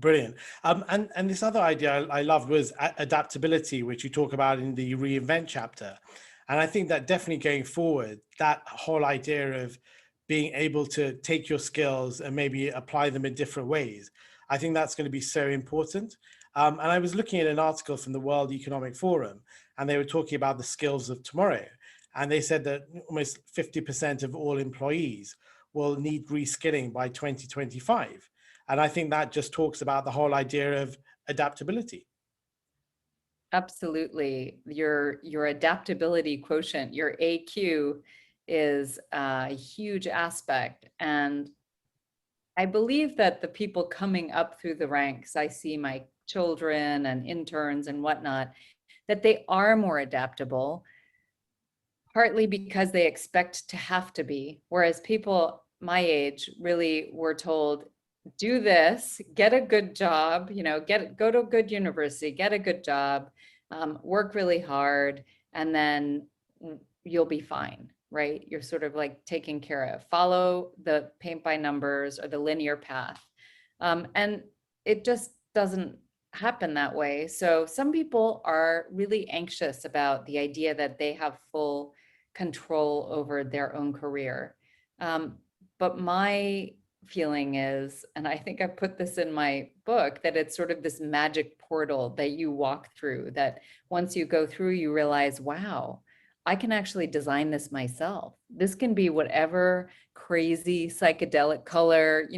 Brilliant. And this other idea I loved was adaptability, which you talk about in the reinvent chapter. And I think that definitely going forward, that whole idea of being able to take your skills and maybe apply them in different ways, I think that's going to be so important. And I was looking at an article from the World Economic Forum, and they were talking about the skills of tomorrow. And they said that almost 50% of all employees will need reskilling by 2025. And I think that just talks about the whole idea of adaptability. Absolutely. Your adaptability quotient, your AQ, is a huge aspect. And I believe that the people coming up through the ranks, I see my children and interns and whatnot, that they are more adaptable, partly because they expect to have to be, whereas people my age really were told, do this, get a good job, go to a good university, get a good job, work really hard, and then you'll be fine, right? You're sort of like taken care of. Follow the paint by numbers or the linear path. And it just doesn't happen that way. So some people are really anxious about the idea that they have full control over their own career. Um, but my feeling is, and I think I put this in my book, that it's sort of this magic portal that you walk through, that once you go through, you realize, wow, I can actually design this myself. This can be whatever crazy psychedelic color,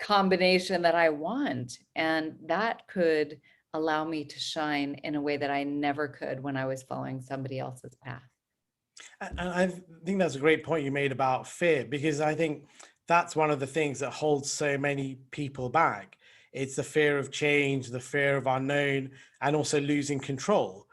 combination that I want. And that could allow me to shine in a way that I never could when I was following somebody else's path. And I think that's a great point you made about fear, because I think that's one of the things that holds so many people back. It's the fear of change, the fear of unknown, and also losing control.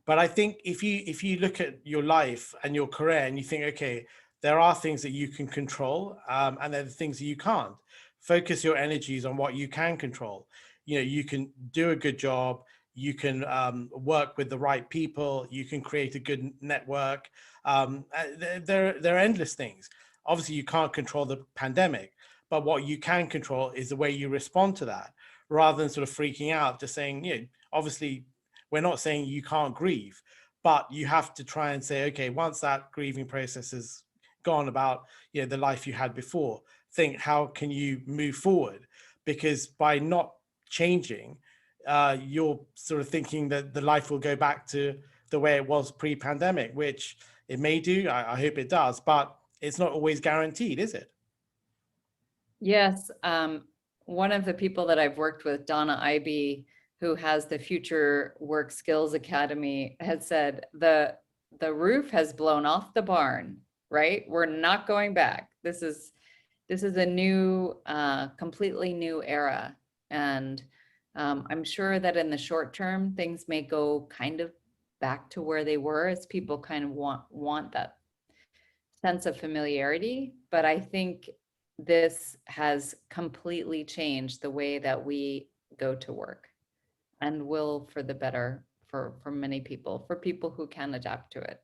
But I think if you look at your life and your career and you think, okay, there are things that you can control, and there are things that you can't. Focus your energies on what you can control. You can do a good job. You can work with the right people. You can create a good network. There are endless things. Obviously, you can't control the pandemic, but what you can control is the way you respond to that, rather than sort of freaking out, just saying, obviously, we're not saying you can't grieve, but you have to try and say, okay, once that grieving process is gone about, the life you had before, think, how can you move forward? Because by not changing, you're sort of thinking that the life will go back to the way it was pre-pandemic, which it may do. I hope it does, but it's not always guaranteed, is it? Yes. One of the people that I've worked with, Donna Ibe, who has the Future Work Skills Academy, had said the roof has blown off the barn, right? We're not going back. This is a new, completely new era. And I'm sure that in the short term, things may go kind of back to where they were, as people kind of want that sense of familiarity. But I think this has completely changed the way that we go to work, and will for the better for many people, for people who can adapt to it.